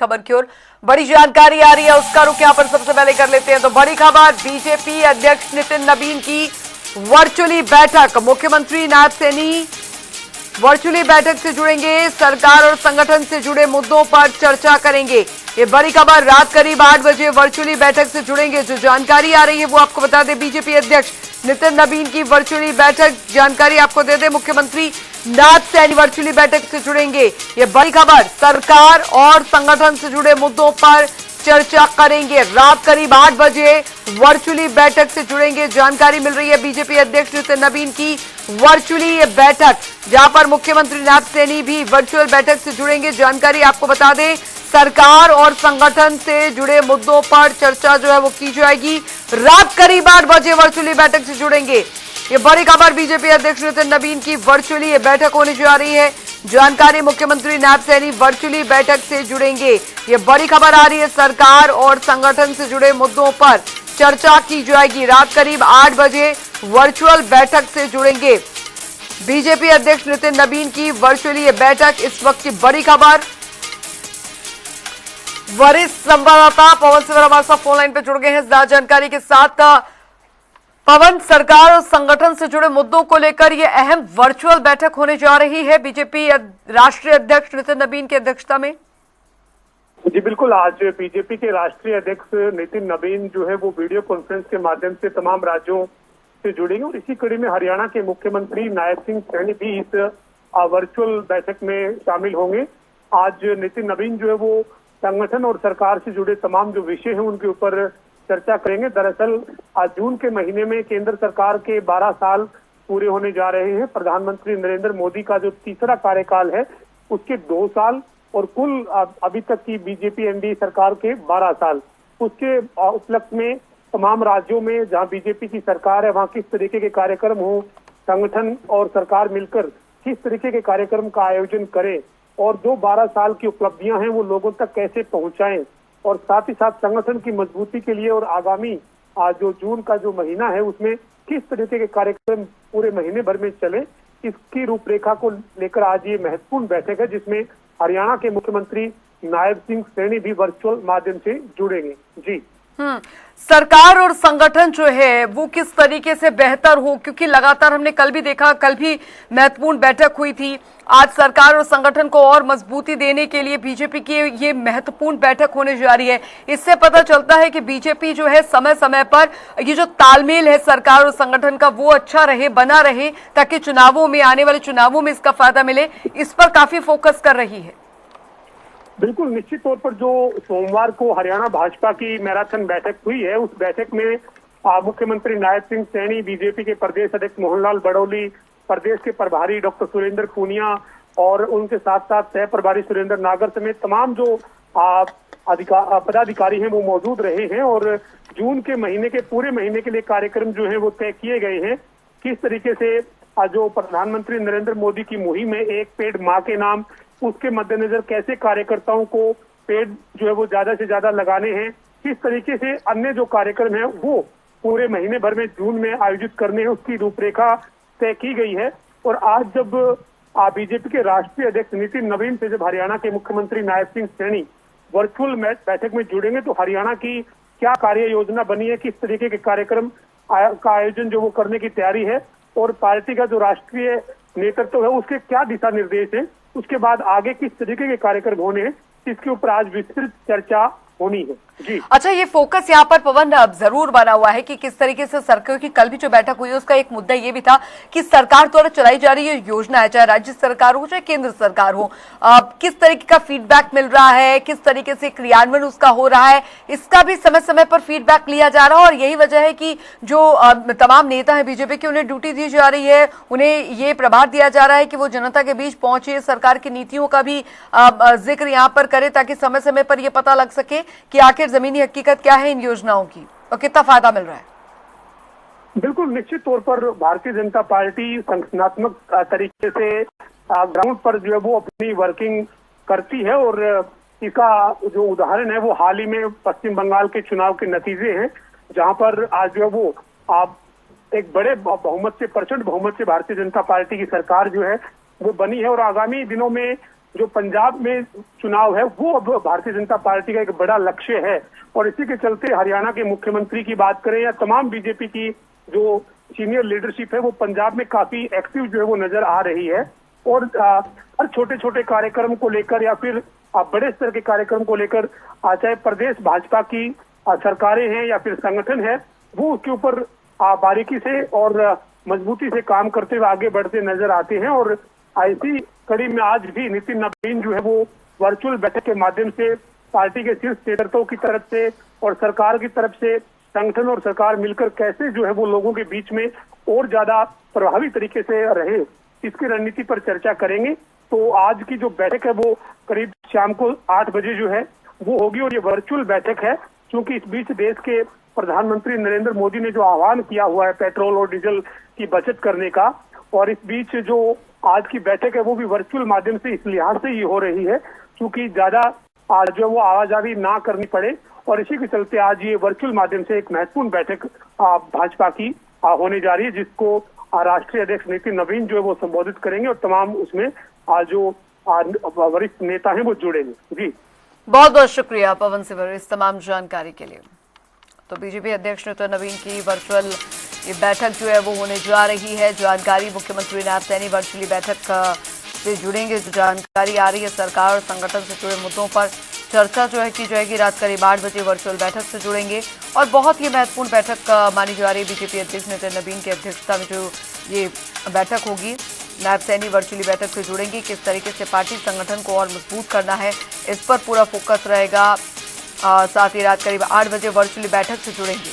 खबर की ओर बड़ी जानकारी आ रही है, उसका रुख यहां पर सबसे पहले कर लेते हैं। तो बड़ी खबर, बीजेपी अध्यक्ष नितिन नबीन की वर्चुअली बैठक। मुख्यमंत्री नायब सैनी वर्चुअली बैठक से जुड़ेंगे, सरकार और संगठन से जुड़े मुद्दों पर चर्चा करेंगे। ये बड़ी खबर, रात करीब 8 बजे वर्चुअली बैठक से जुड़ेंगे। जो जानकारी आ रही है वो आपको बता दें, बीजेपी अध्यक्ष नितिन नबीन की वर्चुअली बैठक, जानकारी आपको दे दें, मुख्यमंत्री नायब सैनी वर्चुअली बैठक से जुड़ेंगे। ये बड़ी खबर, सरकार और संगठन से जुड़े मुद्दों पर चर्चा करेंगे। रात करीब 8 बजे वर्चुअली बैठक से जुड़ेंगे। जानकारी मिल रही है बीजेपी अध्यक्ष नितिन नबीन की वर्चुअली ये बैठक, जहां पर मुख्यमंत्री नायब सैनी भी वर्चुअल बैठक से जुड़ेंगे। जानकारी आपको बता दें, सरकार और संगठन से जुड़े मुद्दों पर चर्चा जो है वो की जाएगी। रात करीब 8 बजे वर्चुअली बैठक से जुड़ेंगे। ये बड़ी खबर, बीजेपी अध्यक्ष नितिन नबीन की वर्चुअली ये बैठक होने जा रही है। जानकारी, मुख्यमंत्री नायब सैनी वर्चुअली बैठक से जुड़ेंगे। ये बड़ी खबर आ रही है, सरकार और संगठन से जुड़े मुद्दों पर चर्चा की जाएगी। रात करीब 8 बजे वर्चुअल बैठक से जुड़ेंगे बीजेपी अध्यक्ष नितिन नबीन की वर्चुअली ये बैठक। इस वक्त की बड़ी खबर, वरिष्ठ संवाददाता पवन सिंह हमारे साथ फोन लाइन पे जुड़ गए हैं ज्यादा जानकारी के साथ। पवन, सरकार और संगठन से जुड़े मुद्दों को लेकर यह अहम वर्चुअल बैठक होने जा रही है बीजेपी राष्ट्रीय अध्यक्ष नितिन नबीन की अध्यक्षता में। जी बिल्कुल, आज बीजेपी के राष्ट्रीय अध्यक्ष नितिन नबीन जो है वो वीडियो कॉन्फ्रेंस के माध्यम से तमाम राज्यों से जुड़ेंगे और इसी कड़ी में हरियाणा के मुख्यमंत्री नायब सिंह सैनी भी इस वर्चुअल बैठक में शामिल होंगे। आज नितिन नबीन जो है वो संगठन और सरकार से जुड़े तमाम जो विषय हैं उनके ऊपर चर्चा करेंगे। दरअसल आज जून के महीने में केंद्र सरकार के 12 साल पूरे होने जा रहे हैं। प्रधानमंत्री नरेंद्र मोदी का जो तीसरा कार्यकाल है उसके 2 साल और कुल अभी तक की बीजेपी एनडीए सरकार के 12 साल, उसके उपलक्ष्य में तमाम राज्यों में जहां बीजेपी की सरकार है वहां किस तरीके के कार्यक्रम हो, संगठन और सरकार मिलकर किस तरीके के कार्यक्रम का आयोजन करें और जो 12 साल की उपलब्धियां हैं वो लोगों तक कैसे पहुंचाएं और साथ ही साथ संगठन की मजबूती के लिए और आगामी जो जून का जो महीना है उसमें किस तरीके के कार्यक्रम पूरे महीने भर में चले, इसकी रूपरेखा को लेकर आज ये महत्वपूर्ण बैठक है जिसमें हरियाणा के मुख्यमंत्री नायब सिंह सैनी भी वर्चुअल माध्यम से जुड़ेंगे। जी सरकार और संगठन जो है वो किस तरीके से बेहतर हो, क्योंकि लगातार हमने कल भी देखा, कल भी महत्वपूर्ण बैठक हुई थी। आज सरकार और संगठन को और मजबूती देने के लिए बीजेपी की ये महत्वपूर्ण बैठक होने जा रही है। इससे पता चलता है कि बीजेपी जो है समय समय पर ये जो तालमेल है सरकार और संगठन का वो अच्छा रहे, बना रहे, ताकि चुनावों में, आने वाले चुनावों में इसका फायदा मिले। इस पर काफी फोकस कर रही है। बिल्कुल, निश्चित तौर पर जो सोमवार को हरियाणा भाजपा की मैराथन बैठक हुई है उस बैठक में मुख्यमंत्री नायब सिंह सैनी, बीजेपी के प्रदेश अध्यक्ष मोहनलाल बड़ौली, प्रदेश के प्रभारी डॉक्टर सुरेंद्र पूनिया और उनके साथ साथ सह प्रभारी सुरेंद्र नागर समेत तमाम जो पदाधिकारी हैं वो मौजूद रहे हैं और जून के महीने के पूरे महीने के लिए कार्यक्रम जो है वो तय किए गए हैं। किस तरीके से जो प्रधानमंत्री नरेंद्र मोदी की मुहिम है एक पेड़ माँ के नाम, उसके मद्देनजर कैसे कार्यकर्ताओं को पेड़ जो है वो ज्यादा से ज्यादा लगाने हैं, किस तरीके से अन्य जो कार्यक्रम है वो पूरे महीने भर में जून में आयोजित करने हैं, उसकी रूपरेखा तय की गई है। और आज जब बीजेपी के राष्ट्रीय अध्यक्ष नितिन नबीन से जब हरियाणा के मुख्यमंत्री नायब सिंह सैनी वर्चुअल बैठक में जुड़ेंगे तो हरियाणा की क्या कार्य योजना बनी है, किस तरीके के कार्यक्रम का आयोजन जो वो करने की तैयारी है और पार्टी का जो राष्ट्रीय नेतृत्व है उसके क्या दिशा निर्देश है, उसके बाद आगे किस तरीके के कार्यक्रम होने हैं, इसके ऊपर आज विस्तृत चर्चा होनी है। जी अच्छा, ये फोकस यहाँ पर पवन जरूर बना हुआ है कि किस तरीके से सरकार की कल भी जो बैठक हुई है उसका एक मुद्दा ये भी था कि सरकार द्वारा चलाई जा रही है योजना है, चाहे राज्य सरकार हो चाहे केंद्र सरकार हो, किस तरीके का फीडबैक मिल रहा है, किस तरीके से क्रियान्वयन उसका हो रहा है, इसका भी समय समय पर फीडबैक लिया जा रहा है। और यही वजह है कि जो तमाम नेता है बीजेपी के, उन्हें ड्यूटी दी जा रही है, उन्हें ये प्रभार दिया जा रहा है कि वो जनता के बीच पहुंचे, सरकार की नीतियों का भी जिक्र यहाँ पर करे ताकि समय समय पर यह पता लग सके कि आखिर जमीनी हकीकत क्या है इन योजनाओं की और कितना फायदा मिल रहा है। बिल्कुल, निश्चित तौर पर भारतीय जनता पार्टी संगठनात्मक तरीके से ग्राउंड पर जो है वो अपनी वर्किंग करती है और इसका जो उदाहरण है वो हाल ही में पश्चिम बंगाल के चुनाव के नतीजे हैं, जहां पर आज जो है वो एक बड़े बहुमत से, प्रचंड बहुमत से भारतीय जनता पार्टी की सरकार जो है वो बनी है और आगामी दिनों में जो पंजाब में चुनाव है वो अब भारतीय जनता पार्टी का एक बड़ा लक्ष्य है। और इसी के चलते हरियाणा के मुख्यमंत्री की बात करें या तमाम बीजेपी की जो सीनियर लीडरशिप है वो पंजाब में काफी एक्टिव जो है वो नजर आ रही है। और हर छोटे छोटे कार्यक्रम को लेकर या फिर बड़े स्तर के कार्यक्रम को लेकर चाहे प्रदेश भाजपा की सरकारें हैं या फिर संगठन है, वो उसके ऊपर बारीकी से और मजबूती से काम करते हुए आगे बढ़ते नजर आते हैं। और ऐसी कड़ी में आज भी नितिन नबीन जो है वो वर्चुअल बैठक के माध्यम से पार्टी के शीर्ष नेतृत्व की तरफ से और सरकार की तरफ से संगठन और सरकार मिलकर कैसे जो है वो लोगों के बीच में और ज्यादा प्रभावी तरीके से रहे, इसकी रणनीति पर चर्चा करेंगे। तो आज की जो बैठक है वो करीब शाम को 8 बजे जो है वो होगी और ये वर्चुअल बैठक है, क्योंकि इस बीच देश के प्रधानमंत्री नरेंद्र मोदी ने जो आह्वान किया हुआ है पेट्रोल और डीजल की बचत करने का, और इस बीच जो आज की बैठक है वो भी वर्चुअल माध्यम से इस लिहाज से ही हो रही है क्योंकि ज्यादा जो वो आवाजाही ना करनी पड़े। और इसी के चलते आज ये वर्चुअल माध्यम से एक महत्वपूर्ण बैठक भाजपा की होने जा रही है, जिसको राष्ट्रीय अध्यक्ष नितिन नबीन जो है वो संबोधित करेंगे और तमाम उसमें जो वरिष्ठ नेता हैं वो जुड़ेंगे। जी बहुत बहुत शुक्रिया पवन सिवर इस तमाम जानकारी के लिए। तो बीजेपी अध्यक्ष नितिन नबीन की वर्चुअल ये बैठक जो है वो होने जा रही है। जानकारी मुख्यमंत्री नायब सैनी वर्चुअली बैठक से जुड़ेंगे। जो जानकारी आ रही है सरकार और संगठन से जुड़े मुद्दों पर चर्चा जो है की जाएगी। रात करीब 8 बजे वर्चुअल बैठक से जुड़ेंगे और बहुत ही महत्वपूर्ण बैठक मानी जा रही है। बीजेपी अध्यक्ष नितिन नबीन की अध्यक्षता में जो ये बैठक होगी, नायब सैनी वर्चुअली बैठक से जुड़ेंगे। किस तरीके से पार्टी संगठन को और मजबूत करना है इस पर पूरा फोकस रहेगा। साथ ही रात करीब 8 बजे वर्चुअली बैठक से जुड़ेंगे।